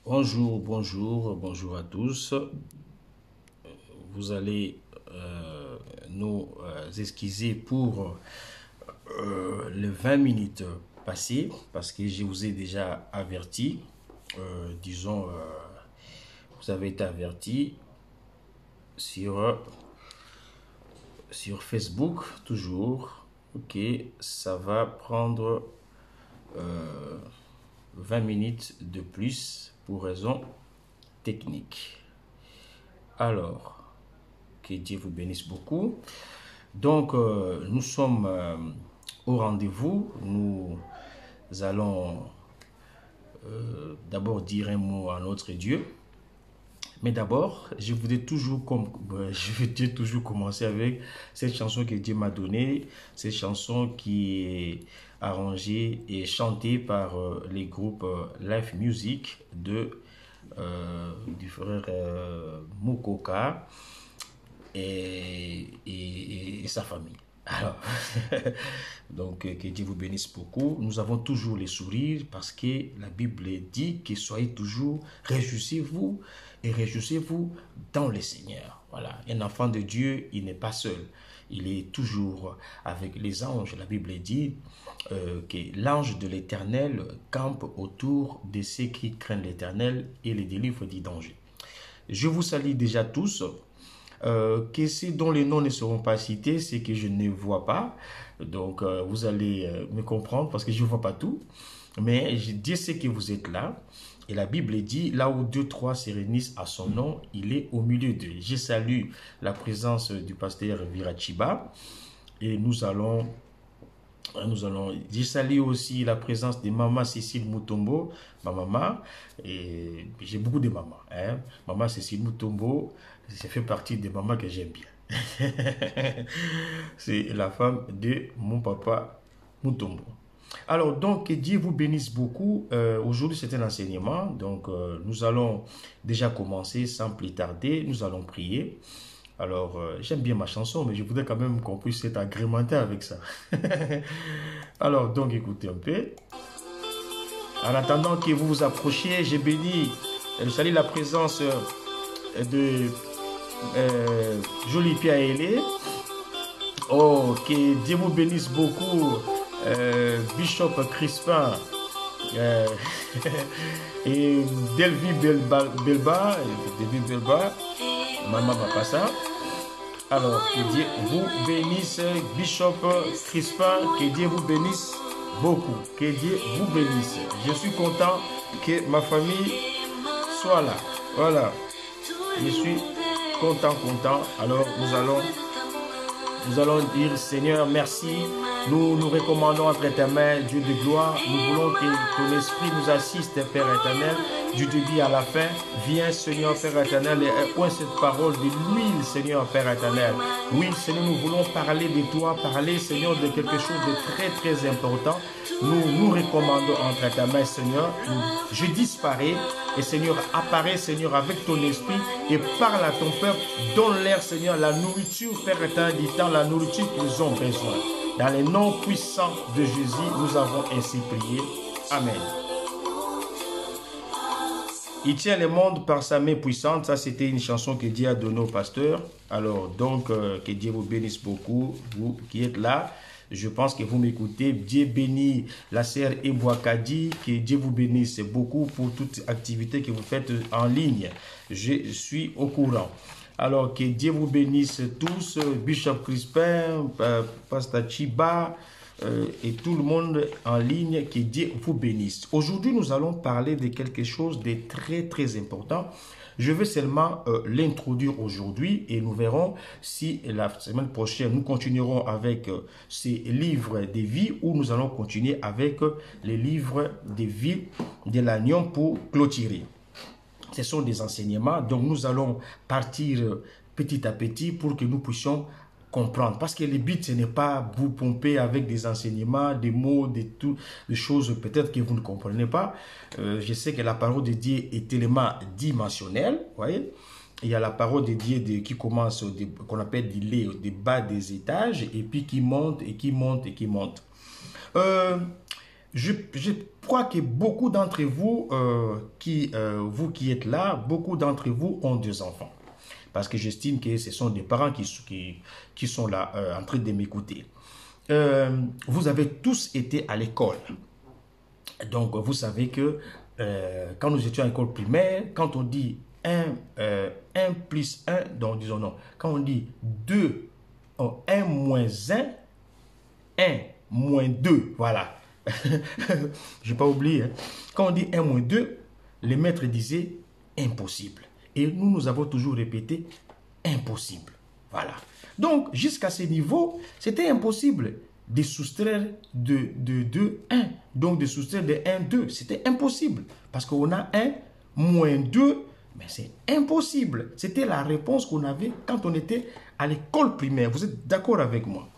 Bonjour, bonjour, bonjour à tous. Vous allez nous excuser pour les 20 minutes passées parce que je vous ai déjà averti. Disons, vous avez été averti sur, sur Facebook, toujours. Ok, ça va prendre 20 minutes de plus pour raison technique. Alors, que Dieu vous bénisse beaucoup. Donc, nous sommes au rendez-vous. Nous allons d'abord dire un mot à notre Dieu. Mais d'abord, je voudrais toujours commencer avec cette chanson que Dieu m'a donnée. Cette chanson qui est arrangée et chantée par les groupes Live Music du frère Mukoka et sa famille. Alors, donc que Dieu vous bénisse beaucoup. Nous avons toujours les sourires parce que la Bible dit que soyez toujours, réjouissez-vous et réjouissez-vous dans le Seigneur. Voilà, un enfant de Dieu, il n'est pas seul. Il est toujours avec les anges. La Bible dit que l'ange de l'Éternel campe autour de ceux qui craignent l'Éternel et les délivre du danger. Je vous salue déjà tous. Que ceux dont les noms ne seront pas cités, c'est que je ne vois pas. Donc, vous allez me comprendre parce que je ne vois pas tout. Mais je dis ce que vous êtes là. Et la Bible dit, là où deux, trois se réunissent à son nom, il est au milieu d'eux. Je salue la présence du pasteur Virachiba. Et je salue aussi la présence de maman Cécile Mutombo, ma maman, et j'ai beaucoup de mamans. Hein. Maman Cécile Mutombo, ça fait partie des mamans que j'aime bien. C'est la femme de mon papa Mutombo. Alors, donc, que Dieu vous bénisse beaucoup. Aujourd'hui, c'est un enseignement. Donc, nous allons déjà commencer sans plus tarder. Nous allons prier. Alors, j'aime bien ma chanson, mais je voudrais quand même qu'on puisse être agrémenté avec ça. Alors, donc, écoutez un peu. En attendant que vous vous approchiez, j'ai béni, je salue la présence de Jolie Pierre Ailé. Oh, que Dieu vous bénisse beaucoup, Bishop Crispin et Delvi Belba, Maman Bapassa. Alors, que Dieu vous bénisse, Bishop Crispin, que Dieu vous bénisse beaucoup, que Dieu vous bénisse. Je suis content que ma famille soit là. Voilà, je suis content. Alors, nous allons dire, Seigneur, merci. Nous nous recommandons entre tes mains, Dieu de gloire. Nous voulons que ton esprit nous assiste, Père éternel, du début à la fin. Viens, Seigneur, Père éternel, et point cette parole de l'huile, Seigneur, Père éternel. Oui, Seigneur, nous voulons parler de toi, parler, Seigneur, de quelque chose de très, très important. Nous nous recommandons entre tes mains, Seigneur. Je disparais et, Seigneur, apparaît, Seigneur, avec ton esprit et parle à ton peuple. Donne-leur, Seigneur, la nourriture, Père éternel, du temps, la nourriture qu'ils ont besoin. Dans les noms puissants de Jésus, nous avons ainsi prié. Amen. Il tient le monde par sa main puissante. Ça, c'était une chanson que Dieu a donnée au pasteur. Alors, donc, que Dieu vous bénisse beaucoup, vous qui êtes là. Je pense que vous m'écoutez. Dieu bénit la sœur Ebouakadi. Que Dieu vous bénisse beaucoup pour toute activité que vous faites en ligne. Je suis au courant. Alors, que Dieu vous bénisse tous, Bishop Crispin, Pasteur Chiba et tout le monde en ligne, que Dieu vous bénisse. Aujourd'hui, nous allons parler de quelque chose de très, très important. Je vais seulement l'introduire aujourd'hui et nous verrons si la semaine prochaine, nous continuerons avec ces livres de vie ou nous allons continuer avec les livres de vie de l'Agnon pour clôturer. Ce sont des enseignements, donc nous allons partir petit à petit pour que nous puissions comprendre. Parce que le but, ce n'est pas vous pomper avec des enseignements, des mots, des choses peut-être que vous ne comprenez pas. Je sais que la parole de Dieu est tellement dimensionnelle, vous voyez. Il y a la parole de Dieu qui commence, qu'on appelle des bas des étages, et puis qui monte et qui monte et qui monte. je crois que beaucoup d'entre vous, vous qui êtes là, beaucoup d'entre vous ont des enfants. Parce que j'estime que ce sont des parents qui sont là en train de m'écouter. Vous avez tous été à l'école. Donc, vous savez que quand nous étions à l'école primaire, quand on dit 1 plus 1, donc disons non, quand on dit 2, 1 moins 1, 1 moins 2, voilà. Je n'ai pas oublié. Hein. Quand on dit 1 moins 2, les maîtres disaient impossible. Et nous avons toujours répété impossible. Voilà. Donc, jusqu'à ce niveau, c'était impossible de soustraire de 2, 1. Donc, de soustraire de 1, 2. C'était impossible. Parce qu'on a 1 moins 2, mais c'est impossible. C'était la réponse qu'on avait quand on était à l'école primaire. Vous êtes d'accord avec moi?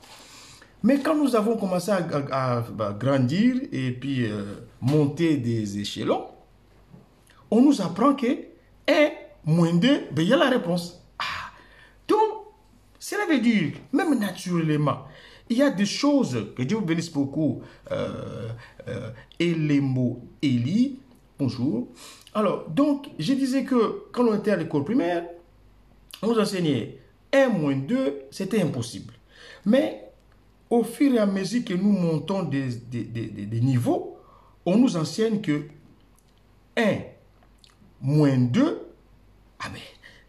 Mais quand nous avons commencé à grandir et puis monter des échelons, on nous apprend que 1 moins 2, ben, il y a la réponse. Ah, donc, cela veut dire, même naturellement, il y a des choses, que Dieu vous bénisse beaucoup, Elemo Eli, bonjour. Alors, donc, je disais que quand on était à l'école primaire, on nous enseignait 1 moins 2, c'était impossible. Mais, au fur et à mesure que nous montons des niveaux, on nous enseigne que 1 moins 2, ah ben,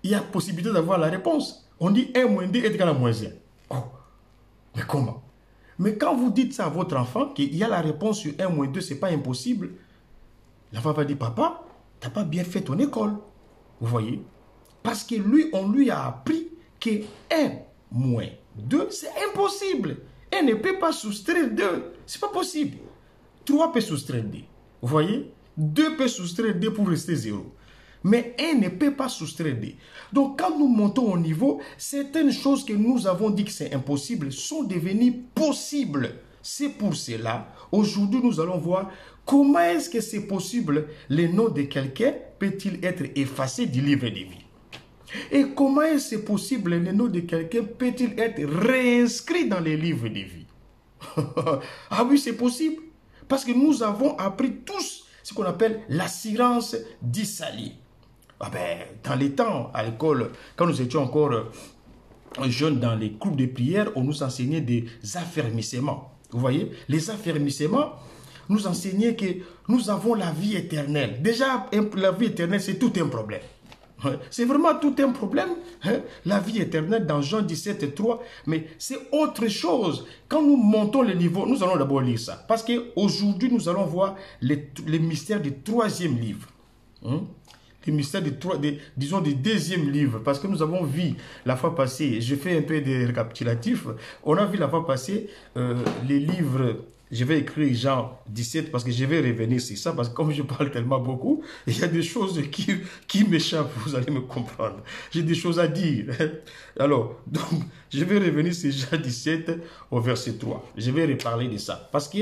il y a possibilité d'avoir la réponse. On dit 1 moins 2 est égal à moins 1. Oh, mais comment? Mais quand vous dites ça à votre enfant, qu'il y a la réponse sur 1 moins 2, ce n'est pas impossible, l'enfant va dire, papa, tu n'as pas bien fait ton école. Vous voyez? Parce que lui, on lui a appris que 1 moins 2, c'est impossible. 1 ne peut pas soustraire 2. Ce n'est pas possible. 3 peut soustraire 2. Vous voyez? 2 peut soustraire 2 pour rester 0. Mais 1 ne peut pas soustraire 2. Donc, quand nous montons au niveau, certaines choses que nous avons dit que c'est impossible sont devenues possibles. C'est pour cela, aujourd'hui, nous allons voir comment est-ce que c'est possible, le nom de quelqu'un peut-il être effacé du livre de vie? Et comment est-ce possible, le nom de quelqu'un peut-il être réinscrit dans les livres de vie? Ah oui, c'est possible. Parce que nous avons appris tous ce qu'on appelle l'assurance d'Issalie. Ah ben, dans les temps, à l'école, quand nous étions encore jeunes dans les groupes de prière, on nous enseignait des affermissements. Vous voyez, les affermissements nous enseignaient que nous avons la vie éternelle. Déjà, la vie éternelle, c'est tout un problème. C'est vraiment tout un problème, hein? La vie éternelle dans Jean 17, 3, mais c'est autre chose. Quand nous montons le niveau, nous allons d'abord lire ça. Parce qu'aujourd'hui, nous allons voir les mystères du 3e livre. Hein? Les mystères disons du 2e livre. Parce que nous avons vu la fois passée, je fais un peu de récapitulatif, on a vu la fois passée les livres. Je vais écrire Jean 17 parce que je vais revenir sur ça, parce que comme je parle tellement beaucoup, il y a des choses qui m'échappent, vous allez me comprendre. J'ai des choses à dire. Alors, donc, je vais revenir sur Jean 17 au verset 3. Je vais reparler de ça. Parce que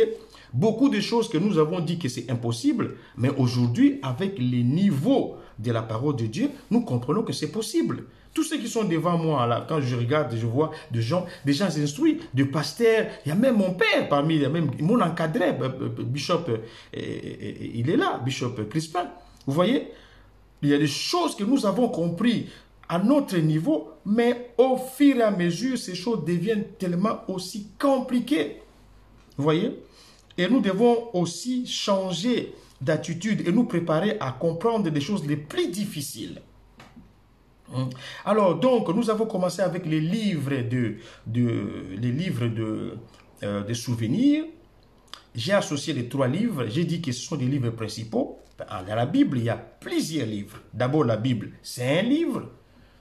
beaucoup de choses que nous avons dit que c'est impossible, mais aujourd'hui, avec les niveaux de la parole de Dieu, nous comprenons que c'est possible. Tous ceux qui sont devant moi, là, quand je regarde, je vois des gens instruits, des pasteurs. Il y a même mon père parmi, il y a même mon encadré, Bishop, il est là, Bishop Crispin. Vous voyez, il y a des choses que nous avons compris à notre niveau, mais au fur et à mesure, ces choses deviennent tellement aussi compliquées. Vous voyez? Et nous devons aussi changer d'attitude et nous préparer à comprendre des choses les plus difficiles. Alors, donc, nous avons commencé avec les livres de souvenirs. J'ai associé les 3 livres. J'ai dit que ce sont des livres principaux. Dans la Bible, il y a plusieurs livres. D'abord, la Bible, c'est un livre.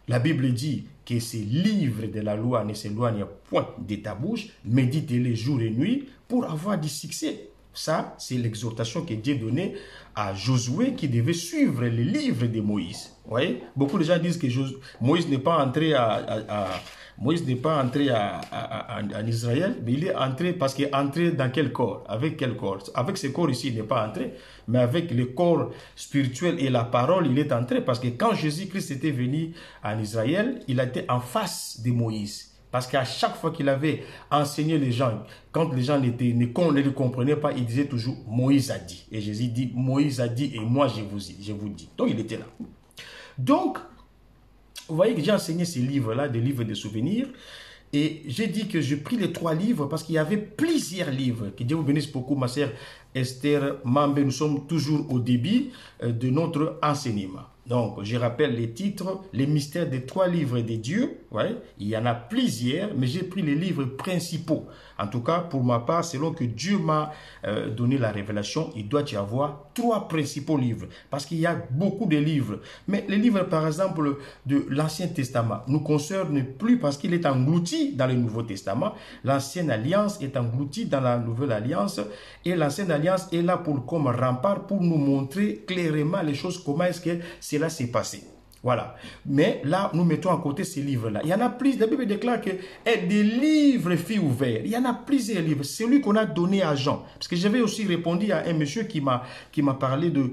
La Bible dit que ces livres de la loi ne s'éloignent point de ta bouche. Médite-les jour et nuit pour avoir du succès. Ça, c'est l'exhortation que Dieu donnait à Josué qui devait suivre les livres de Moïse. Vous voyez? Beaucoup de gens disent que Moïse n'est pas entré en Israël, mais il est entré parce qu'il est entré dans quel corps? Avec quel corps? Avec ce corps ici, il n'est pas entré, mais avec le corps spirituel et la parole, il est entré parce que quand Jésus-Christ était venu en Israël, il a été en face de Moïse. Parce qu'à chaque fois qu'il avait enseigné les gens, quand les gens ne le comprenaient pas, il disait toujours « Moïse a dit ». Et Jésus dit « Moïse a dit et moi je vous dis ». Donc il était là. Donc, vous voyez que j'ai enseigné ces livres-là, des livres de souvenirs. Et j'ai dit que j'ai pris les 3 livres parce qu'il y avait plusieurs livres. Que Dieu vous bénisse beaucoup, ma sœur Esther Mambe. Nous sommes toujours au début de notre enseignement. Donc, je rappelle les titres, les mystères des 3 livres de Dieu. Ouais, il y en a plusieurs, mais j'ai pris les livres principaux. En tout cas, pour ma part, selon que Dieu m'a donné la révélation, il doit y avoir 3 principaux livres. Parce qu'il y a beaucoup de livres. Mais les livres, par exemple, de l'Ancien Testament, nous concernent plus parce qu'il est englouti dans le Nouveau Testament. L'Ancienne Alliance est engloutie dans la Nouvelle Alliance. Et l'Ancienne Alliance est là comme rempart pour nous montrer clairement les choses, comment est-ce que cela s'est passé. Voilà. Mais là, nous mettons à côté ces livres-là. Il y en a plus. La Bible déclare que des livres furent ouverts. Il y en a plusieurs livres. C'est lui qu'on a donné à Jean. Parce que j'avais aussi répondu à un monsieur qui m'a parlé de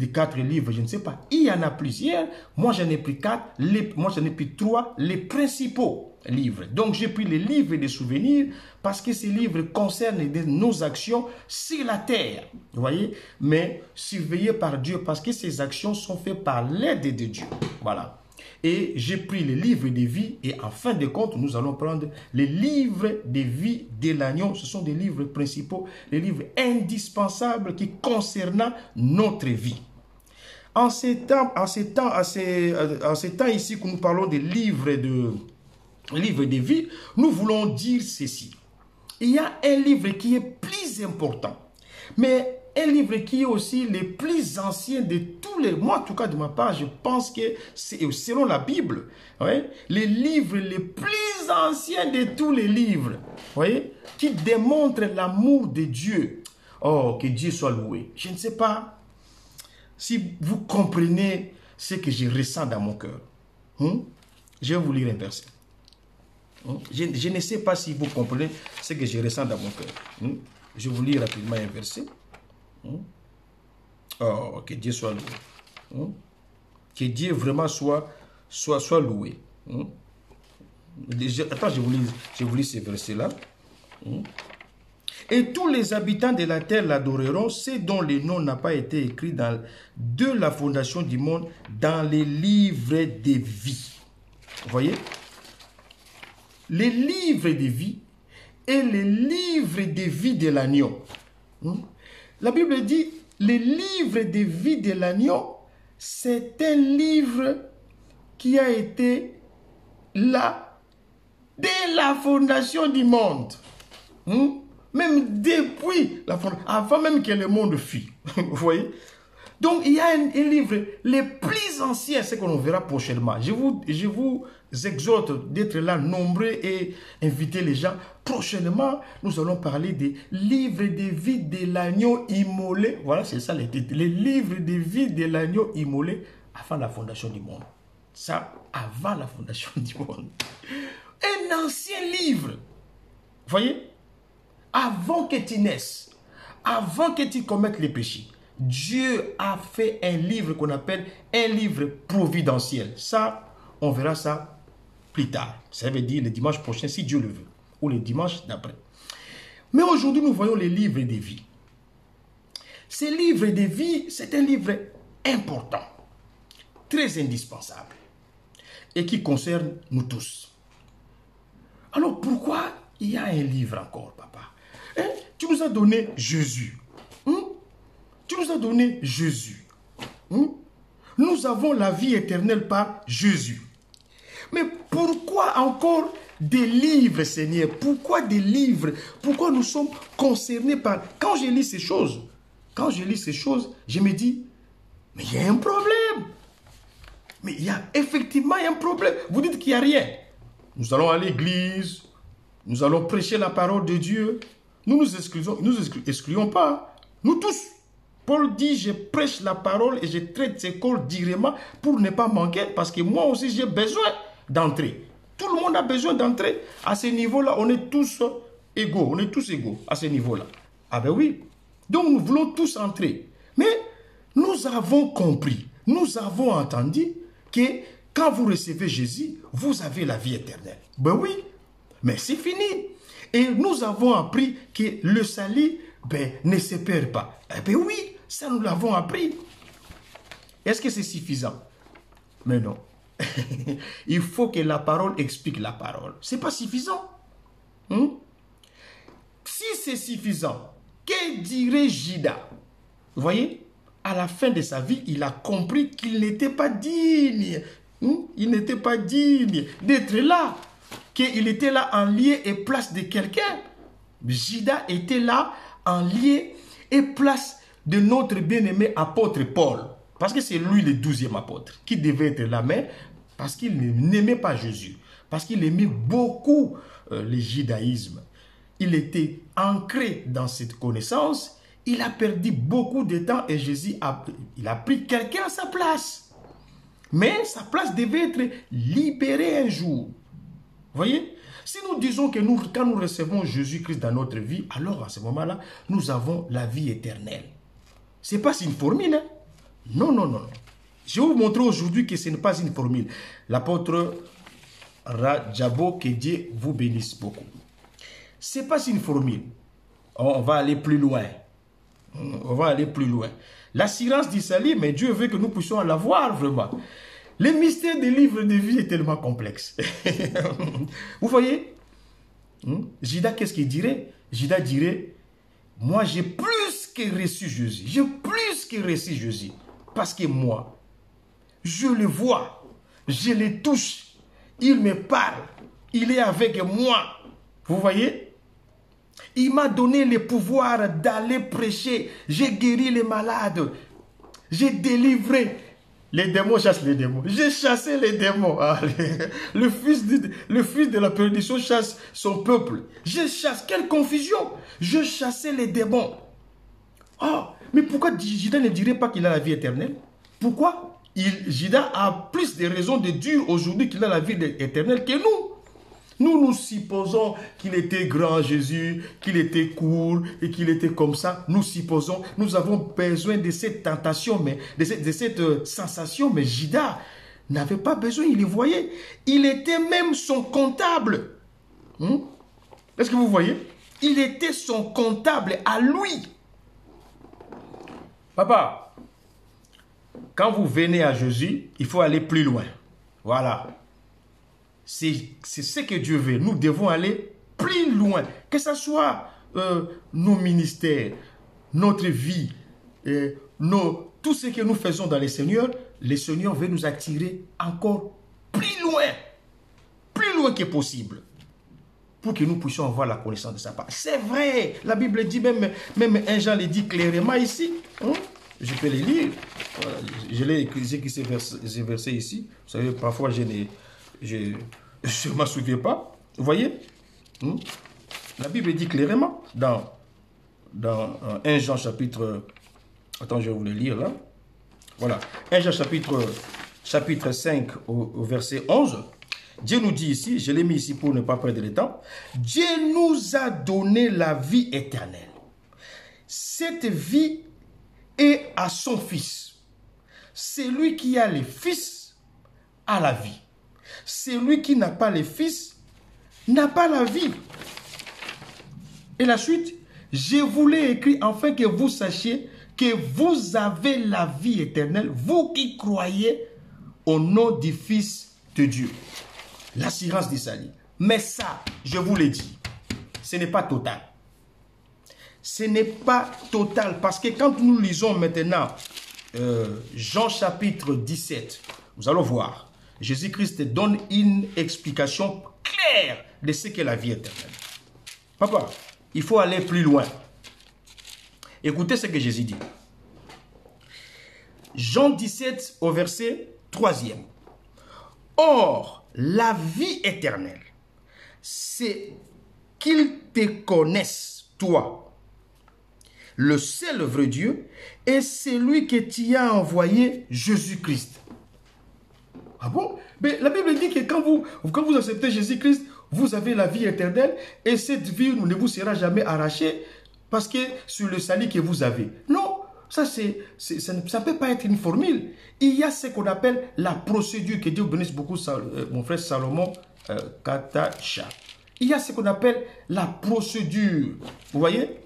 4 livres. Je ne sais pas. Il y en a plusieurs. Moi, j'en ai pris 4. Moi, j'en ai pris 3. Les principaux livres. Donc, j'ai pris les livres des souvenirs parce que ces livres concernent nos actions sur la terre. Vous voyez? Mais surveillés par Dieu parce que ces actions sont faites par l'aide de Dieu. Voilà. Et j'ai pris les livres de vie et en fin de compte, nous allons prendre les livres de vie de l'agneau. Ce sont des livres principaux, les livres indispensables qui concernent notre vie. En ces temps ici que nous parlons des livres de vie, nous voulons dire ceci. Il y a un livre qui est plus important, mais un livre qui est aussi le plus ancien de tous les... Moi, en tout cas, de ma part, je pense que c'est selon la Bible, ouais, les livres les plus anciens de tous les livres, voyez, qui démontrent l'amour de Dieu. Oh, que Dieu soit loué. Je ne sais pas si vous comprenez ce que je ressens dans mon cœur. Je vais vous lire un verset. Je ne sais pas si vous comprenez ce que je ressens dans mon cœur. Je vous lis rapidement un verset. Oh, que Dieu soit loué. Que Dieu vraiment soit loué. Attends, je vous lis ce verset-là. Et tous les habitants de la terre l'adoreront, ceux dont le nom n'a pas été écrit de la fondation du monde dans les livres de vie. Vous voyez? Les livres de vie et les livres de vie de l'agneau. La Bible dit, les livres de vie de l'agneau, c'est un livre qui a été là dès la fondation du monde. Même depuis la fondation, avant même que le monde fût. Vous voyez? Donc, il y a un livre, les plus anciens, c'est qu'on verra prochainement. Je vous exhorte d'être là nombreux et inviter les gens. Prochainement, nous allons parler des livres de vie de l'agneau immolé. Voilà, c'est ça les titres. Les livres de vie de l'agneau immolé avant la fondation du monde. Ça, avant la fondation du monde. Un ancien livre. Vous voyez? Avant que tu naisses, avant que tu commettes les péchés. Dieu a fait un livre qu'on appelle un livre providentiel. Ça, on verra ça plus tard. Ça veut dire le dimanche prochain, si Dieu le veut. Ou le dimanche d'après. Mais aujourd'hui, nous voyons les livres de vie. Ces livres de vie, c'est un livre important, très indispensable, et qui concerne nous tous. Alors, pourquoi il y a un livre encore, papa? Tu nous as donné Jésus. Tu nous as donné Jésus. Nous avons la vie éternelle par Jésus. Mais pourquoi encore des livres, Seigneur? Pourquoi des livres? Pourquoi nous sommes concernés par... Quand je lis ces choses, je me dis, mais il y a un problème. Mais il y a effectivement un problème. Vous dites qu'il n'y a rien. Nous allons à l'église, nous allons prêcher la parole de Dieu. Nous excluons pas. Nous tous. Paul dit, je prêche la parole et je traite ces cols directement pour ne pas manquer, parce que moi aussi j'ai besoin d'entrer. Tout le monde a besoin d'entrer. À ce niveau-là, on est tous égaux. On est tous égaux à ce niveau-là. Ah ben oui. Donc nous voulons tous entrer. Mais nous avons compris, nous avons entendu que quand vous recevez Jésus, vous avez la vie éternelle. Ben oui. Mais c'est fini. Et nous avons appris que le salut ne se perd pas. Eh bien oui, ça nous l'avons appris. Est-ce que c'est suffisant? Mais non. Il faut que la parole explique la parole. Ce n'est pas suffisant. Si c'est suffisant, que dirait Judas? Vous voyez, à la fin de sa vie, il a compris qu'il n'était pas digne. Il n'était pas digne d'être là. Qu'il était là en lieu et place de quelqu'un. Judas était là en lieu et place de notre bien-aimé apôtre Paul. Parce que c'est lui le 12e apôtre qui devait être là, mais parce qu'il n'aimait pas Jésus. Parce qu'il aimait beaucoup le judaïsme. Il était ancré dans cette connaissance. Il a perdu beaucoup de temps et Jésus il a pris quelqu'un à sa place. Mais sa place devait être libérée un jour. Vous voyez? Si nous disons que quand nous recevons Jésus-Christ dans notre vie, alors à ce moment-là, nous avons la vie éternelle. Ce n'est pas une formule. Hein? Non, non, non. Je vais vous montrer aujourd'hui que ce n'est pas une formule. L'apôtre Rajabo, que Dieu vous bénisse beaucoup. Ce n'est pas une formule. On va aller plus loin. On va aller plus loin. L'assurance du salut, mais Dieu veut que nous puissions la voir vraiment. Le mystère des livres de vie est tellement complexe. Vous voyez? Judas, qu'est-ce qu'il dirait? Judas dirait, moi j'ai plus que reçu Jésus. J'ai plus que reçu Jésus. Parce que moi, je le vois, je le touche, il me parle, il est avec moi. Vous voyez? Il m'a donné le pouvoir d'aller prêcher. J'ai guéri les malades. J'ai délivré. Les démons chassent les démons. J'ai chassé les démons. Le fils de la perdition chasse son peuple. Je chasse. Quelle confusion. Je chassais les démons. Oh, mais pourquoi Judas ne dirait pas qu'il a la vie éternelle? Pourquoi Judas a plus de raisons de dire aujourd'hui qu'il a la vie éternelle que nous. Nous supposons qu'il était grand Jésus, qu'il était cool et qu'il était comme ça. Nous supposons, nous avons besoin de cette tentation, mais de cette sensation. Mais Judas n'avait pas besoin, il le voyait. Il était même son comptable. Est-ce que vous voyez? Il était son comptable à lui. Papa, quand vous venez à Jésus, il faut aller plus loin. Voilà. C'est ce que Dieu veut. Nous devons aller plus loin. Que ce soit nos ministères, notre vie, tout ce que nous faisons dans le Seigneur veut nous attirer encore plus loin que possible, pour que nous puissions avoir la connaissance de sa part. C'est vrai, la Bible dit, même 1 Jean le dit clairement ici. Je peux les lire. Voilà, je l'ai écrit ces versets ici. Vous savez, parfois je ne m'en souviens pas. Vous voyez? La Bible dit clairement dans 1 Jean chapitre... Attends, je vais vous le lire là. Voilà. 1 Jean chapitre 5 au verset 11. Dieu nous dit ici, je l'ai mis ici pour ne pas perdre le temps. Dieu nous a donné la vie éternelle. Cette vie est à son Fils. Celui qui a le Fils a la vie. Celui qui n'a pas le Fils n'a pas la vie. Et la suite, je vous l'ai écrit afin que vous sachiez que vous avez la vie éternelle, vous qui croyez au nom du Fils de Dieu. L'assurance du salut. Mais ça, je vous l'ai dit, ce n'est pas total. Ce n'est pas total parce que quand nous lisons maintenant Jean chapitre 17, nous allons voir, Jésus-Christ donne une explication claire de ce qu'est la vie éternelle. Papa, il faut aller plus loin. Écoutez ce que Jésus dit. Jean 17 au verset 3e. Or, la vie éternelle, c'est qu'ils te connaissent, toi, le seul vrai Dieu, et celui que tu as envoyé, Jésus-Christ. Ah bon? Mais la Bible dit que quand vous acceptez Jésus-Christ, vous avez la vie éternelle et cette vie ne vous sera jamais arrachée parce que sur le salut que vous avez. Non, ça ne peut pas être une formule. Il y a ce qu'on appelle la procédure, que Dieu bénisse beaucoup mon frère Salomon Katacha. Il y a ce qu'on appelle la procédure. Vous voyez?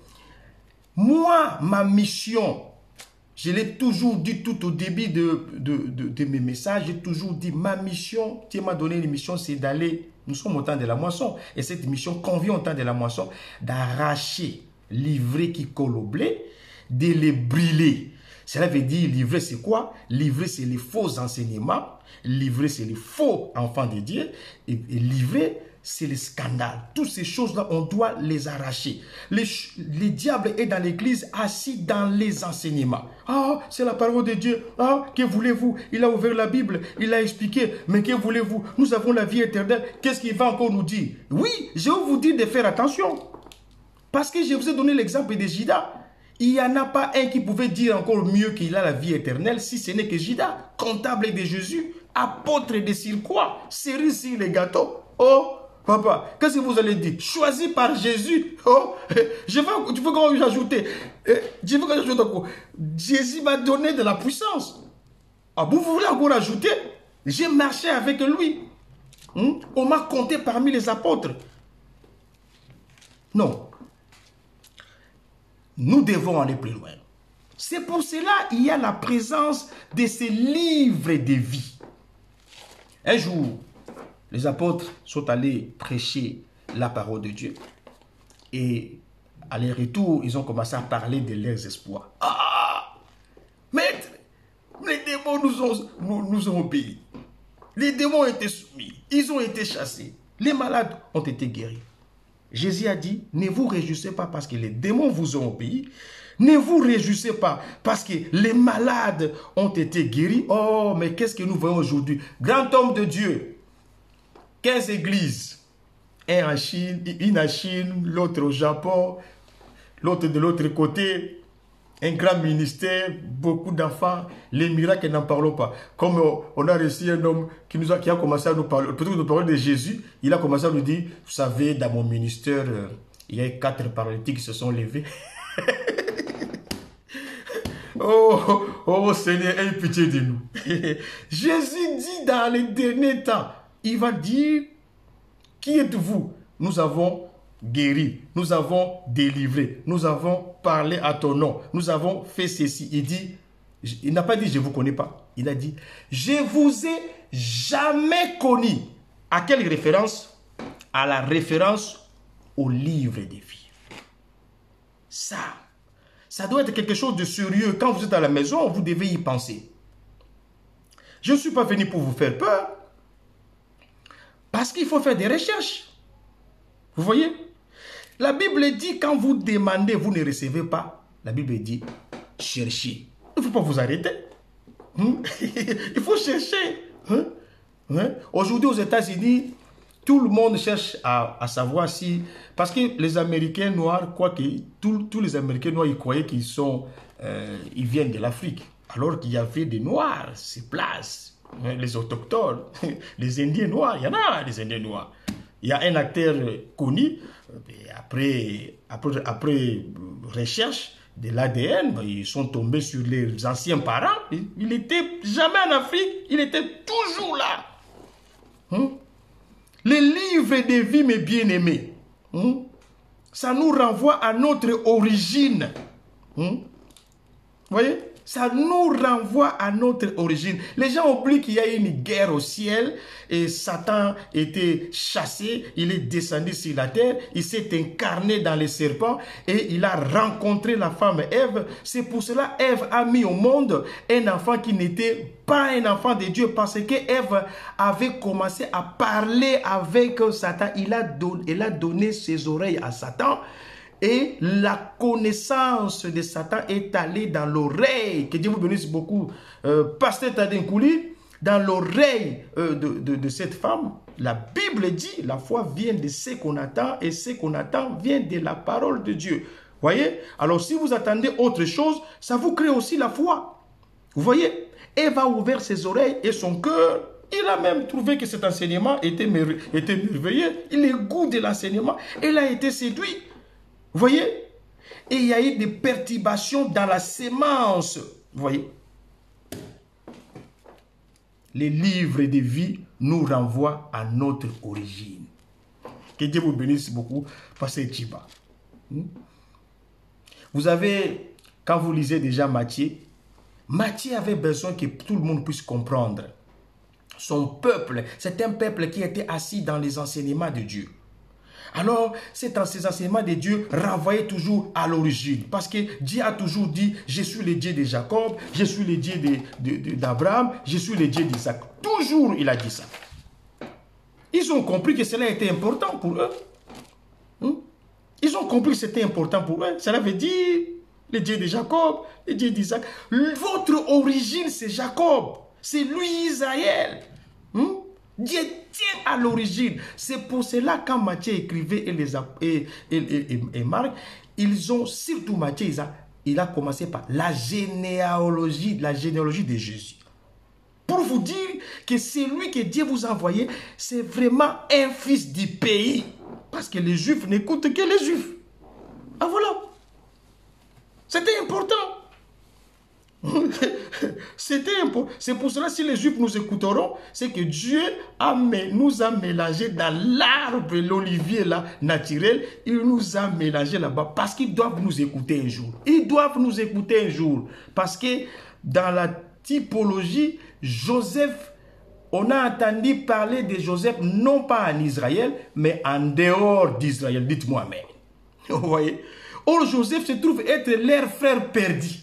Moi, ma mission, je l'ai toujours dit tout au début de mes messages, j'ai toujours dit, ma mission, Dieu m'a donné une mission, c'est d'aller, nous sommes au temps de la moisson, et cette mission convient au temps de la moisson, d'arracher l'ivraie qui colle au blé, de les brûler. Cela veut dire, l'ivraie c'est quoi? L'ivraie c'est les faux enseignements, l'ivraie c'est les faux enfants de Dieu, et l'ivraie c'est le scandale. Toutes ces choses-là, on doit les arracher. Le diable est dans l'église, assis dans les enseignements. Ah, c'est la parole de Dieu. Ah, que voulez-vous? Il a ouvert la Bible, il a expliqué. Mais que voulez-vous? Nous avons la vie éternelle. Qu'est-ce qu'il va encore nous dire? Oui, je vais vous dire de faire attention. Parce que je vous ai donné l'exemple de Judas. Il n'y en a pas un qui pouvait dire encore mieux qu'il a la vie éternelle si ce n'est que Judas, comptable de Jésus, apôtre de Circois, cerise sur les gâteaux. Oh, papa, qu'est-ce que vous allez dire? Choisi par Jésus. Oh, tu veux qu'on j'ajoute? Je veux qu'on j'ajoute encore. Jésus m'a donné de la puissance. Ah, vous voulez encore ajouter? J'ai marché avec lui. On m'a compté parmi les apôtres. Non. Nous devons aller plus loin. C'est pour cela qu'il y a la présence de ces livres de vie. Un jour, les apôtres sont allés prêcher la parole de Dieu. Et à leur retour, ils ont commencé à parler de leurs espoirs. Ah! Maître, les démons nous ont obéi. Les démons ont été soumis. Ils ont été chassés. Les malades ont été guéris. Jésus a dit, ne vous réjouissez pas parce que les démons vous ont obéi. Ne vous réjouissez pas parce que les malades ont été guéris. Oh, mais qu'est-ce que nous voyons aujourd'hui? Grand homme de Dieu. 15 églises. Un en Chine, une en Chine, l'autre au Japon, l'autre de l'autre côté. Un grand ministère, beaucoup d'enfants, les miracles, n'en parlons pas. Comme on a reçu un homme qui a commencé à nous parler, plutôt que de parler de Jésus, il a commencé à nous dire, vous savez, dans mon ministère, il y a 4 paralytiques qui se sont levés. Oh Seigneur, aie pitié de nous. Jésus dit dans les derniers temps, il va dire, qui êtes-vous? Nous avons guéri, nous avons délivré, nous avons parlé à ton nom, nous avons fait ceci. Il dit, il n'a pas dit je ne vous connais pas, il a dit je vous ai jamais connu. À quelle référence? À la référence au livre des vies. Ça doit être quelque chose de sérieux. Quand vous êtes à la maison, vous devez y penser. Je ne suis pas venu pour vous faire peur, parce qu'il faut faire des recherches. Vous voyez? La Bible dit, quand vous demandez, vous ne recevez pas. La Bible dit, cherchez. Il ne faut pas vous arrêter. Il faut chercher. Aujourd'hui, aux États-Unis, tout le monde cherche à savoir si... Parce que les Américains noirs, quoique tous les Américains noirs, ils croyaient qu'ils ils viennent de l'Afrique. Alors qu'il y avait des Noirs, ces places. Les autochtones, les Indiens noirs, il y en a des Indiens noirs. Il y a un acteur connu, après recherche de l'ADN, ils sont tombés sur les anciens parents. Il n'était jamais en Afrique, il était toujours là. Les livres de vie, mes bien-aimés, ça nous renvoie à notre origine. Vous voyez? Ça nous renvoie à notre origine. Les gens oublient qu'il y a eu une guerre au ciel et Satan était chassé, il est descendu sur la terre, il s'est incarné dans les serpents et il a rencontré la femme Ève. C'est pour cela Ève a mis au monde un enfant qui n'était pas un enfant de Dieu parce que Ève avait commencé à parler avec Satan. Elle a donné ses oreilles à Satan. Et la connaissance de Satan est allée dans l'oreille, que Dieu vous bénisse beaucoup, Pasteur Tadin Kouli, dans l'oreille de cette femme. La Bible dit, la foi vient de ce qu'on attend, et ce qu'on attend vient de la parole de Dieu. Voyez? Alors si vous attendez autre chose, ça vous crée aussi la foi. Vous voyez? Ève a ouvert ses oreilles et son cœur. Il a même trouvé que cet enseignement était merveilleux. Il est le goût de l'enseignement. Elle a été séduite. Vous voyez? Et il y a eu des perturbations dans la sémence. Vous voyez? Les livres de vie nous renvoient à notre origine. Que Dieu vous bénisse beaucoup, Pasteur Djiba. Vous avez, quand vous lisez déjà Matthieu, Matthieu avait besoin que tout le monde puisse comprendre. Son peuple, c'est un peuple qui était assis dans les enseignements de Dieu. Alors, ces enseignements de Dieu renvoyaient toujours à l'origine. Parce que Dieu a toujours dit, je suis le Dieu de Jacob, je suis le Dieu d'Abraham, je suis le Dieu d'Isaac. Toujours, il a dit ça. Ils ont compris que cela était important pour eux. Ils ont compris que c'était important pour eux. Cela veut dire, le Dieu de Jacob, le Dieu d'Isaac. Votre origine, c'est Jacob. C'est lui, Israël. Dieu tient à l'origine. C'est pour cela quand Matthieu écrivait et Marc, ils ont, surtout Matthieu, il a commencé par la généalogie de Jésus. Pour vous dire que c'est lui que Dieu vous a envoyé, c'est vraiment un fils du pays. Parce que les Juifs n'écoutent que les Juifs. Ah voilà. C'était important. C'était important. C'est pour cela, si les Juifs nous écouteront, c'est que Dieu nous a mélangés dans l'arbre, l'olivier là, naturel. Il nous a mélangés là-bas parce qu'ils doivent nous écouter un jour. Ils doivent nous écouter un jour. Parce que dans la typologie, Joseph, on a entendu parler de Joseph non pas en Israël, mais en dehors d'Israël. Dites-moi amen. Vous voyez? Or, Joseph se trouve être leur frère perdu.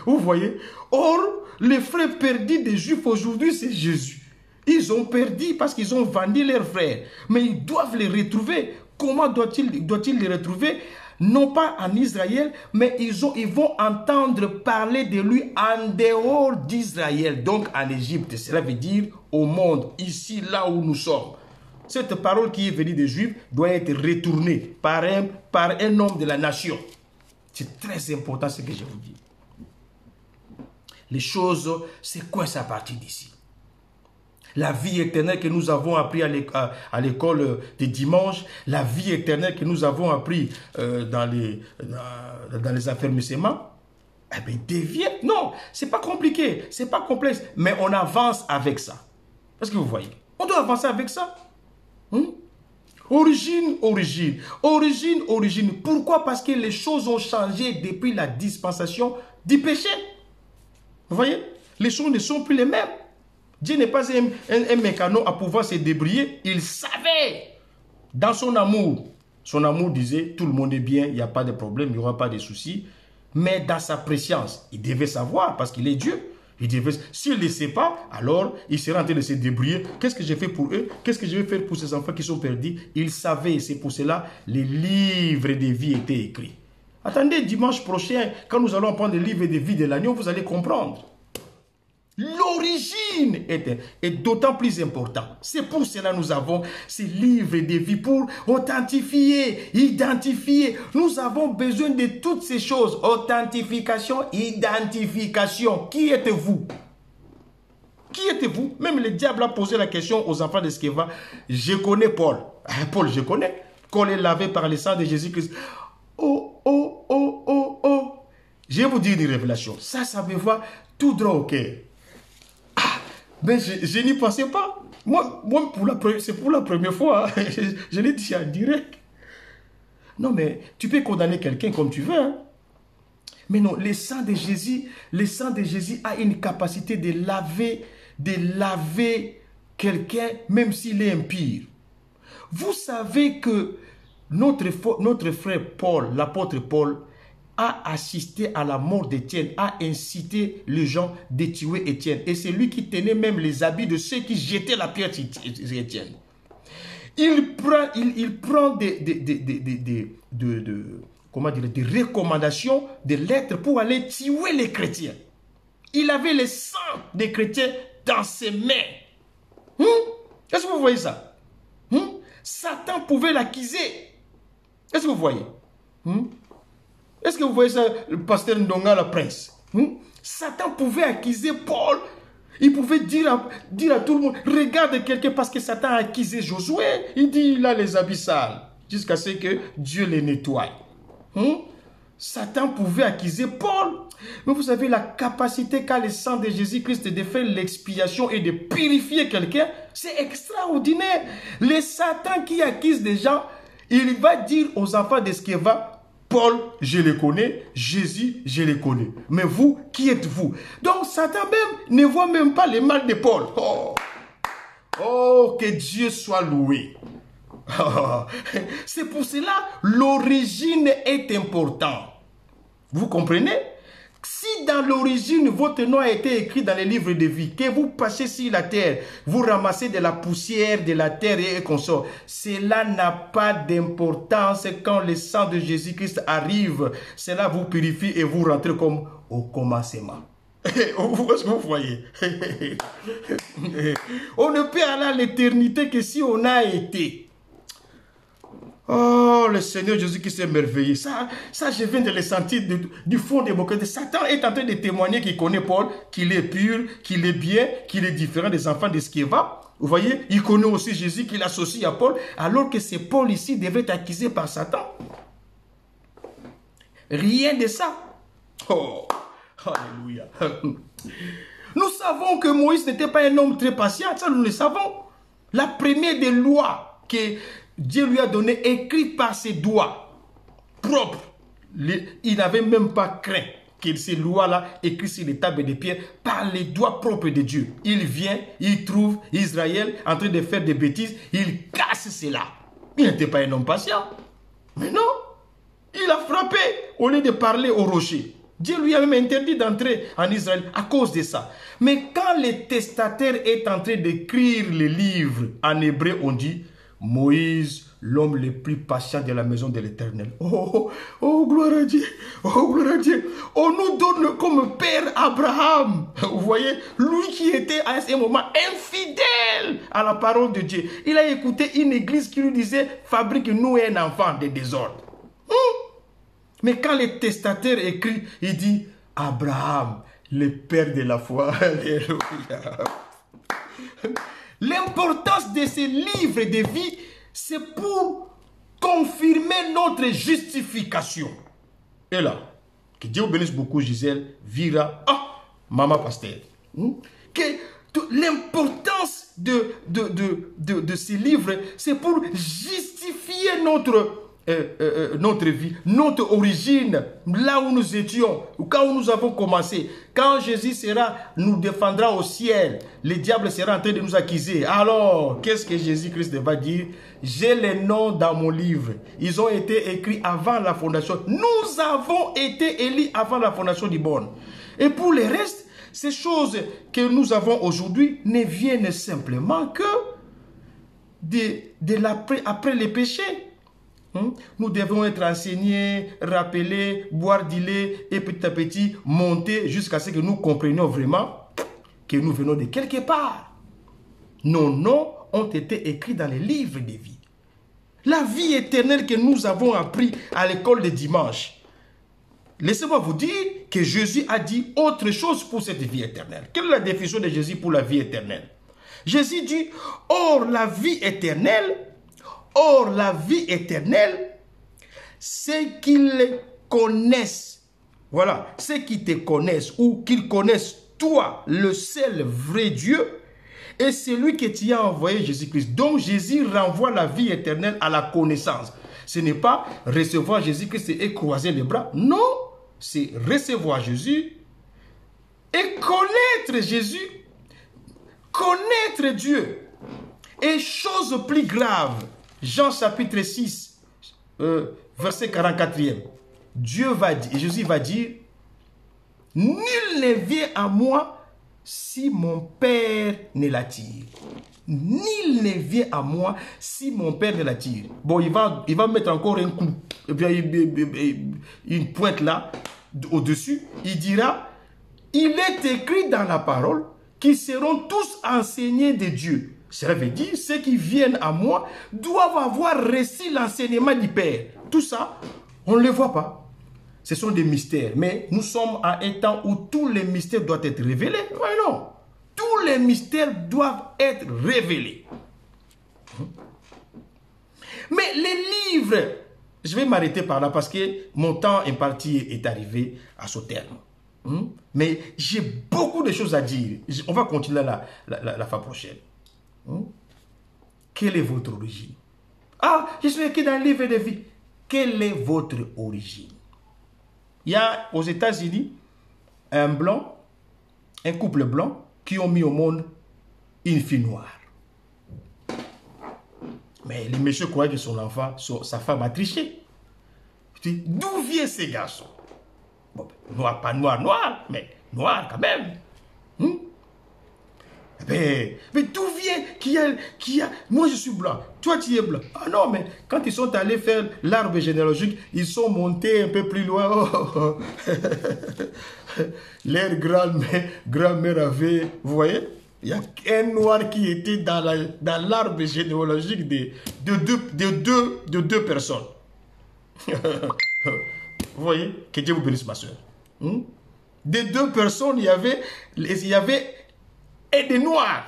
Vous voyez? Or, les frères perdus des Juifs aujourd'hui, c'est Jésus. Ils ont perdu parce qu'ils ont vendu leurs frères. Mais ils doivent les retrouver. Comment doit-il les retrouver? Non pas en Israël, mais ils vont entendre parler de lui en dehors d'Israël. Donc en Égypte, cela veut dire au monde, ici, là où nous sommes. Cette parole qui est venue des Juifs doit être retournée par un homme de la nation. C'est très important ce que je vous dis. Les choses, c'est quoi ça à partir d'ici? La vie éternelle que nous avons appris à l'école de dimanche, la vie éternelle que nous avons appris dans les affermissements, eh bien, devient... Non, c'est pas compliqué, c'est pas complexe, mais on avance avec ça. Est-ce que vous voyez? On doit avancer avec ça. Origine, origine, origine, origine. Pourquoi? Parce que les choses ont changé depuis la dispensation du péché. Vous voyez? Les choses ne sont plus les mêmes. Dieu n'est pas un mécano à pouvoir se débrouiller. Il savait, dans son amour disait, tout le monde est bien, il n'y a pas de problème, il n'y aura pas de soucis. Mais dans sa préscience, il devait savoir, parce qu'il est Dieu. S'il ne le sait pas, alors il sera en train de se débrouiller. Qu'est-ce que j'ai fait pour eux? Qu'est-ce que je vais faire pour ces enfants qui sont perdus? Il savait, c'est pour cela les livres de vie étaient écrits. Attendez, dimanche prochain, quand nous allons prendre le livre de vie de l'agneau, vous allez comprendre. L'origine est d'autant plus important. C'est pour cela que nous avons ces livres de vie pour authentifier, identifier. Nous avons besoin de toutes ces choses. Authentification, identification. Qui êtes-vous? Qui êtes-vous? Même le diable a posé la question aux enfants de Sceva. Je connais Paul. Paul, je connais. Qu'on est lavé par le sang de Jésus-Christ. Oh, oh, oh, oh, oh. Je vais vous dire une révélation. Ça me va tout droit au cœur. Mais je n'y pensais pas. Moi c'est pour la première fois. Hein. Je l'ai dit en direct. Non, mais tu peux condamner quelqu'un comme tu veux. Hein. Mais non, le sang de Jésus a une capacité de laver quelqu'un, même s'il est impur. Vous savez que notre frère Paul, l'apôtre Paul, a assisté à la mort d'Étienne, a incité les gens de tuer Étienne. Et c'est lui qui tenait même les habits de ceux qui jetaient la pierre sur Étienne. Il prend des recommandations, des lettres pour aller tuer les chrétiens. Il avait le sang des chrétiens dans ses mains. Est-ce que vous voyez ça? Satan pouvait l'accuser. Est-ce que vous voyez? Est-ce que vous voyez ça, le pasteur Ndonga, le prince? Satan pouvait accuser Paul. Il pouvait dire à tout le monde, regarde quelqu'un, parce que Satan a accusé Josué. Il dit, il a les habits sales, jusqu'à ce que Dieu les nettoie. Satan pouvait accuser Paul. Mais vous savez, la capacité qu'a le sang de Jésus-Christ de faire l'expiation et de purifier quelqu'un, c'est extraordinaire. Le Satan qui accuse des gens, il va dire aux enfants d'Esqueva, Paul, je le connais, Jésus, je le connais. Mais vous, qui êtes-vous? Donc Satan même ne voit même pas le mal de Paul. Oh, que Dieu soit loué. C'est pour cela l'origine est importante. Vous comprenez? Si dans l'origine votre nom a été écrit dans les livres de vie, que vous passez sur la terre, vous ramassez de la poussière de la terre et consort, cela n'a pas d'importance quand le sang de Jésus-Christ arrive. Cela vous purifie et vous rentrez comme au commencement. Est-ce que vous voyez? On ne peut aller à l'éternité que si on a été. Oh, le Seigneur Jésus-Christ est merveilleux. Ça, je viens de le sentir du fond de mon cœur. Satan est en train de témoigner qu'il connaît Paul, qu'il est pur, qu'il est bien, qu'il est différent des enfants d'Esqueva. Vous voyez, il connaît aussi Jésus qu'il associe à Paul, alors que c'est Paul ici devait être accusé par Satan. Rien de ça. Oh, alléluia. Nous savons que Moïse n'était pas un homme très patient, ça nous le savons. La première des lois que Dieu lui a donné, écrit par ses doigts propres. Il n'avait même pas craint que ces lois-là, écrites sur les tables de pierre, par les doigts propres de Dieu. Il vient, il trouve Israël en train de faire des bêtises, il casse cela. Il n'était pas un homme patient. Mais non, il a frappé au lieu de parler au rocher. Dieu lui a même interdit d'entrer en Israël à cause de ça. Mais quand le testataire est en train d'écrire les livres, en hébreu on dit Moïse, l'homme le plus patient de la maison de l'Éternel. Oh, gloire à Dieu. Oh, gloire à Dieu. On nous donne comme père Abraham. Vous voyez, lui qui était à ce moment infidèle à la parole de Dieu. Il a écouté une église qui lui disait, fabrique-nous un enfant de désordre. Mais quand le testataire écrit, il dit, Abraham, le père de la foi. Alléluia. L'importance de ces livres de vie, c'est pour confirmer notre justification. Et là, que Dieu vous bénisse beaucoup, Gisèle, Vira, Maman Pasteur. Que l'importance de ces livres, c'est pour justifier notre vie, notre origine, là où nous étions, quand nous avons commencé. Quand Jésus nous défendra au ciel, le diable sera en train de nous accuser. Alors, qu'est-ce que Jésus-Christ va dire? J'ai les noms dans mon livre. Ils ont été écrits avant la fondation. Nous avons été élus avant la fondation du monde. Et pour le reste, ces choses que nous avons aujourd'hui ne viennent simplement que après les péchés. Nous devons être enseignés, rappelés, boire du lait et petit à petit monter jusqu'à ce que nous comprenions vraiment que nous venons de quelque part. Nos noms ont été écrits dans les livres de vie. La vie éternelle que nous avons appris à l'école de dimanche. Laissez-moi vous dire que Jésus a dit autre chose pour cette vie éternelle. Quelle est la définition de Jésus pour la vie éternelle? Jésus dit, or la vie éternelle, c'est qu'ils connaissent, voilà, ceux qui te connaissent ou qu'ils connaissent toi, le seul vrai Dieu, et celui que tu as envoyé, Jésus-Christ. Donc Jésus renvoie la vie éternelle à la connaissance. Ce n'est pas recevoir Jésus-Christ et croiser les bras. Non, c'est recevoir Jésus et connaître Jésus, connaître Dieu. Et chose plus grave, Jean chapitre 6, verset 44e. Jésus va dire, nul ne vient à moi si mon Père ne l'attire. Nul ne vient à moi si mon Père ne l'attire. Bon, il va mettre encore un coup, et bien une pointe là, au-dessus. Il dira, il est écrit dans la parole qu'ils seront tous enseignés de Dieu. Cela veut dire, ceux qui viennent à moi doivent avoir reçu l'enseignement du Père. Tout ça, on ne le voit pas. Ce sont des mystères. Mais nous sommes à un temps où tous les mystères doivent être révélés. Oui, non. Tous les mystères doivent être révélés. Mais les livres je vais m'arrêter par là parce que mon temps imparti est arrivé à son terme. Mais j'ai beaucoup de choses à dire. On va continuer la fois prochaine. Quelle est votre origine? Ah, je suis écrit dans le livre de vie. Quelle est votre origine? Il y a aux États-Unis un couple blanc qui ont mis au monde une fille noire. Mais le monsieur croyait que son enfant, sa femme a triché. D'où viennent ces garçons? Bon, noir, pas noir, mais noir quand même. Mais d'où vient moi je suis blanc, toi tu es blanc. Ah non, mais quand ils sont allés faire l'arbre généalogique, ils sont montés un peu plus loin. Oh. Leur grand-mère avait, vous voyez, il y a un noir qui était dans l'arbre généalogique de deux personnes. Vous voyez, que Dieu vous bénisse ma soeur. Des deux personnes, il y avait et des noirs.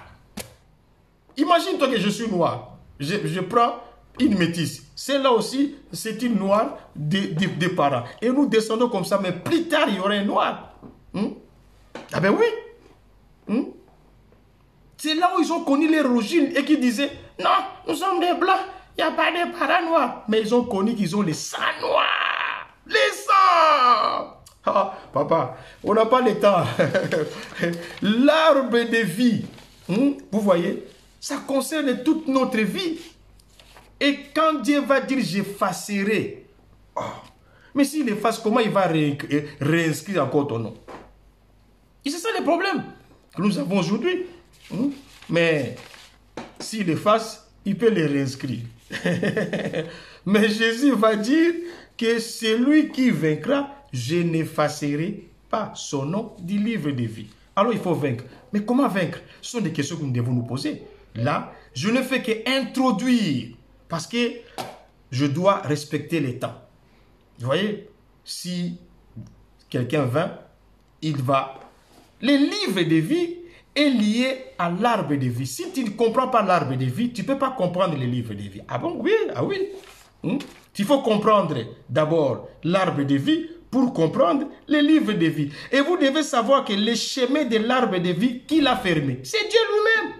Imagine-toi que je suis noir. Je prends une métisse. Celle-là aussi, c'est une noire des parents. Et nous descendons comme ça, mais plus tard, il y aurait un noir. Ah ben oui. C'est là où ils ont connu les origines et qui disaient, non, nous sommes des blancs, il n'y a pas de parents noirs. Mais ils ont connu qu'ils ont les sangs noirs. Les sangs. Ah, papa, on n'a pas le temps. L'arbre de vie, vous voyez, ça concerne toute notre vie. Et quand Dieu va dire, j'effacerai, mais s'il efface, comment il va réinscrire encore ton nom? Et c'est ça le problème que nous avons aujourd'hui. Mais s'il efface, il peut les réinscrire. Mais Jésus va dire que celui qui vaincra, je n'effacerai pas son nom du livre de vie. Alors il faut vaincre. Mais comment vaincre? Ce sont des questions que nous devons nous poser. Là, je ne fais qu'introduire parce que je dois respecter les temps. Vous voyez, si quelqu'un vint, il va. Le livre de vie est lié à l'arbre de vie. Si tu ne comprends pas l'arbre de vie, tu ne peux pas comprendre le livre de vie. Ah bon? Oui, ah oui. Il faut comprendre d'abord l'arbre de vie pour comprendre les livres de vie. Et vous devez savoir que le chemin de l'arbre de vie, qui l'a fermé? C'est Dieu lui-même.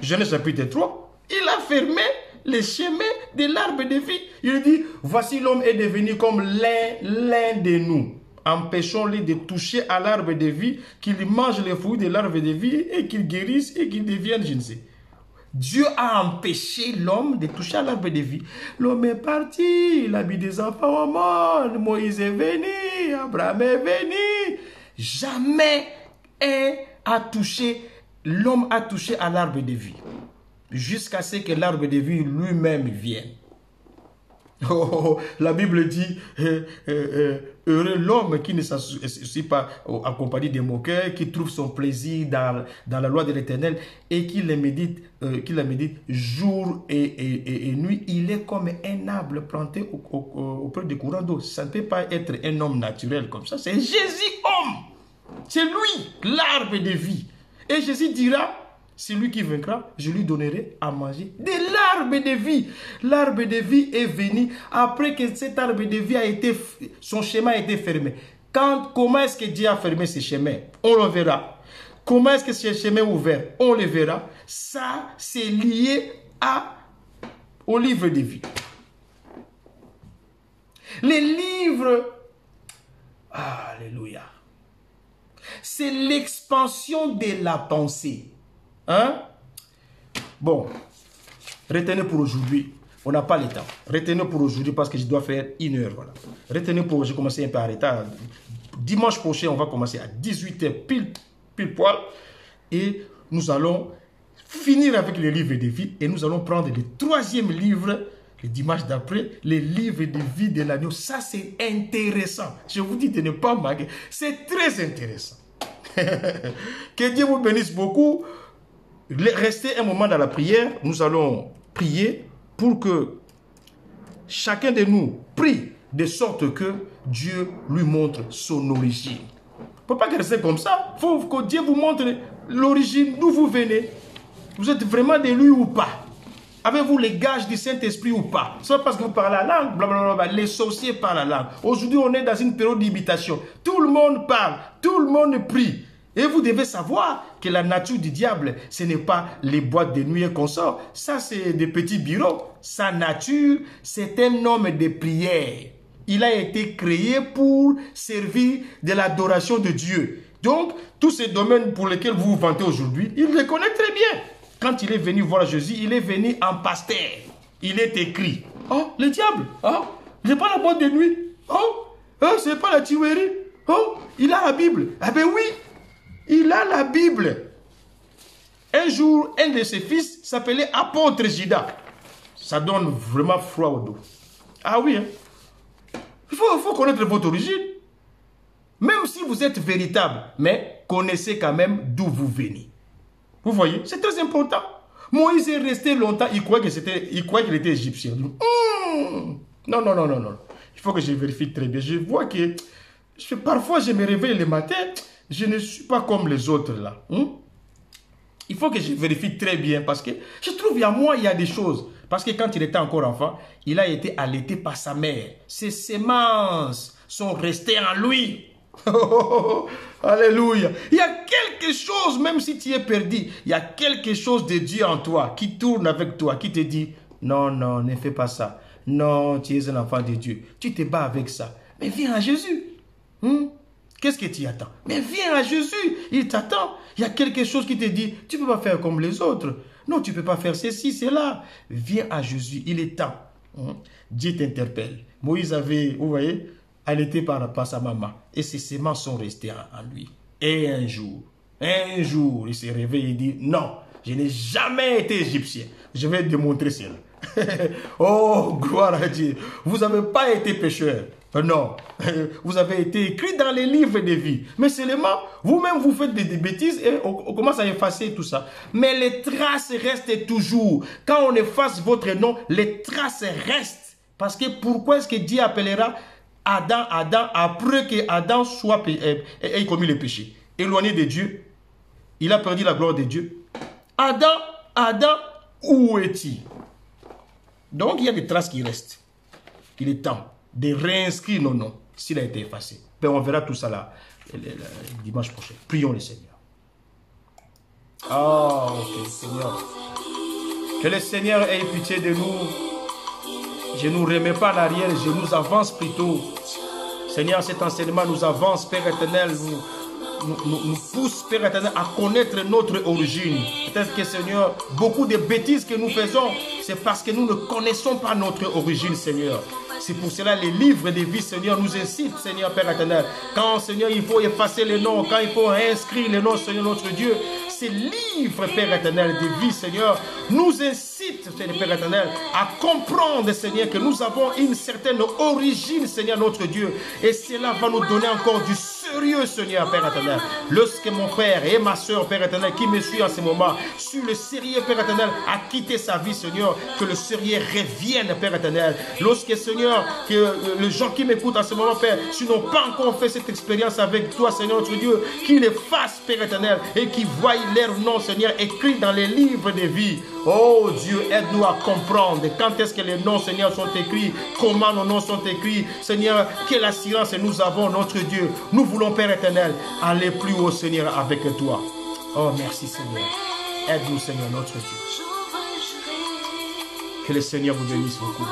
Genèse chapitre 3, il a fermé le chemin de l'arbre de vie. Il dit, voici l'homme est devenu comme l'un de nous. Empêchons-le de toucher à l'arbre de vie, qu'il mange les fruits de l'arbre de vie et qu'il guérisse et qu'il devienne, je ne sais. Dieu a empêché l'homme de toucher à l'arbre de vie. L'homme est parti, il a mis des enfants au monde, Moïse est venu, Abraham est venu. Jamais l'homme a touché à l'arbre de vie. Jusqu'à ce que l'arbre de vie lui-même vienne. La Bible dit, heureux l'homme qui ne s'associe pas en compagnie des moqueurs, qui trouve son plaisir dans la loi de l'Éternel et qui la médite jour et nuit. Il est comme un arbre planté auprès des courants d'eau. Ça ne peut pas être un homme naturel comme ça. C'est Jésus homme. C'est lui, l'arbre de vie. Et Jésus dira, celui qui vaincra, je lui donnerai à manger de l'arbre de vie. L'arbre de vie est venu après que cet arbre de vie son chemin a été fermé. Comment est-ce que Dieu a fermé ce chemin? On le verra. Comment est-ce que ce chemin est ouvert? On le verra. Ça, c'est lié au livre de vie. Les livres, alléluia, c'est l'expansion de la pensée. Bon, retenez pour aujourd'hui. On n'a pas le temps. Retenez pour aujourd'hui parce que je dois faire 1 heure. Voilà. Retenez pour aujourd'hui, commencer un peu en retard. Dimanche prochain, on va commencer à 18 h pile poil. Et nous allons finir avec les livres de vie. Et nous allons prendre le 3e livre, le dimanche d'après, les livres de vie de l'agneau. Ça, c'est intéressant. Je vous dis de ne pas manquer. C'est très intéressant. Que Dieu vous bénisse beaucoup. Restez un moment dans la prière. Nous allons prier pour que chacun de nous prie de sorte que Dieu lui montre son origine. Il ne faut pas rester comme ça. Il faut que Dieu vous montre l'origine, d'où vous venez. Vous êtes vraiment de lui ou pas. Avez-vous les gages du Saint-Esprit ou pas? C'est pas parce que vous parlez la langue, blablabla. Les sorciers parlent la langue. Aujourd'hui, on est dans une période d'imitation. Tout le monde parle, tout le monde prie. Et vous devez savoir que la nature du diable, ce n'est pas les boîtes de nuit et consorts. Ça, c'est des petits bureaux. Sa nature, c'est un homme de prière. Il a été créé pour servir de l'adoration de Dieu. Donc, tous ces domaines pour lesquels vous vous vantez aujourd'hui, il les connaît très bien. Quand il est venu voir Jésus, il est venu en pasteur. Il est écrit. Oh, le diable. Oh, il n'est pas la boîte de nuit. Oh, c'est pas la tuerie. Oh, il a la Bible. Ah ben oui, il a la Bible. Un jour, un de ses fils s'appelait apôtre Judas. Ça donne vraiment froid au dos. Ah oui, hein? Il faut connaître votre origine. Même si vous êtes véritable, mais connaissez quand même d'où vous venez. Vous voyez, c'est très important. Moïse est resté longtemps, il croyait qu'il était égyptien. Non. Il faut que je vérifie très bien. Je vois que parfois je me réveille le matin, je ne suis pas comme les autres là. Il faut que je vérifie très bien parce que je trouve il y a des choses. Parce que quand il était encore enfant, il a été allaité par sa mère. Ses semences sont restées en lui. Alléluia. Il y a quelque chose, même si tu es perdu, il y a quelque chose de Dieu en toi qui tourne avec toi, qui te dit non, ne fais pas ça. Non, tu es un enfant de Dieu. Tu te bats avec ça. Mais viens à Jésus. Qu'est-ce que tu attends? Mais viens à Jésus. Il t'attend. Il y a quelque chose qui te dit tu ne peux pas faire comme les autres. Non, tu ne peux pas faire ceci, cela. Viens à Jésus. Il est temps. Dieu t'interpelle. Moïse avait, vous voyez, allaité par sa maman. Et ses semences sont restées en lui. Et un jour, il s'est réveillé et dit, non, je n'ai jamais été égyptien. Je vais démontrer cela. Oh, gloire à Dieu. Vous n'avez pas été pécheur. Non, vous avez été écrit dans les livres de vie. Mais seulement, vous-même, vous faites des bêtises et on commence à effacer tout ça. Mais les traces restent toujours. Quand on efface votre nom, les traces restent. Parce que pourquoi est-ce que Dieu appellera Adam après que Adam ait commis le péché? Éloigné de Dieu. Il a perdu la gloire de Dieu. Adam, où es-tu? Donc, il y a des traces qui restent. Il est temps de réinscrire nos noms s'il a été effacé. Ben, on verra tout ça là le dimanche prochain. Prions le Seigneur. Ok, Seigneur. Que le Seigneur ait pitié de nous. Je ne nous remets pas en arrière, je nous avance plutôt. Seigneur, cet enseignement nous avance, Père éternel, nous pousse, Père éternel, à connaître notre origine. Peut-être que, Seigneur, beaucoup de bêtises que nous faisons, c'est parce que nous ne connaissons pas notre origine, Seigneur. C'est pour cela les livres de vie, Seigneur, nous incitent, Seigneur, Père éternel. Quand, Seigneur, il faut effacer les noms, quand il faut inscrire les noms, Seigneur, notre Dieu, ces livres, Père éternel, de vie, Seigneur, nous incitent, Seigneur, Père éternel, à comprendre, Seigneur, que nous avons une certaine origine, Seigneur, notre Dieu. Et cela va nous donner encore du sérieux, Seigneur, Père éternel. Lorsque mon Père et ma soeur, Père éternel, qui me suit en ce moment, sur le sérieux, Père éternel, a quitté sa vie, Seigneur, que le sérieux revienne, Père éternel. Lorsque, Seigneur, que les gens qui m'écoutent en ce moment, Père, s'ils n'ont pas encore fait cette expérience avec toi, Seigneur, notre Dieu, qu'ils les fassent, Père éternel, et qu'ils voient leur nom, Seigneur, écrit dans les livres de vie. Oh Dieu, aide-nous à comprendre quand est-ce que les noms, Seigneur, sont écrits, comment nos noms sont écrits. Seigneur, quelle assurance nous avons, notre Dieu. Nous voulons, Père éternel, aller plus haut, Seigneur, avec toi. Oh, merci, Seigneur. Aide-nous, Seigneur, notre Dieu. Que le Seigneur vous bénisse beaucoup.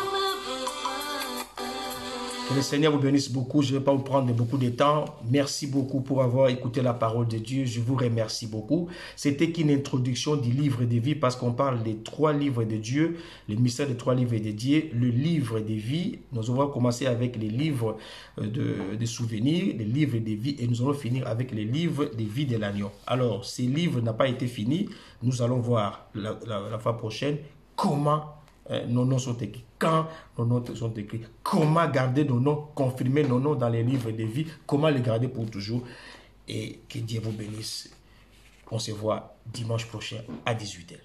Que le Seigneur vous bénisse beaucoup. Je ne vais pas vous prendre beaucoup de temps. Merci beaucoup pour avoir écouté la parole de Dieu. Je vous remercie beaucoup. C'était qu'une introduction du livre de vie parce qu'on parle des 3 livres de Dieu, le mystère des 3 livres de Dieu, le livre de vie. Nous allons commencer avec les livres de souvenirs, les livres de vie et nous allons finir avec les livres de vie de l'agneau. Alors, ces livres n'ont pas été finis. Nous allons voir la fois prochaine comment nos noms sont écrits, quand nos noms sont écrits, comment garder nos noms, confirmer nos noms dans les livres de vie, comment les garder pour toujours. Et que Dieu vous bénisse. On se voit dimanche prochain à 18h.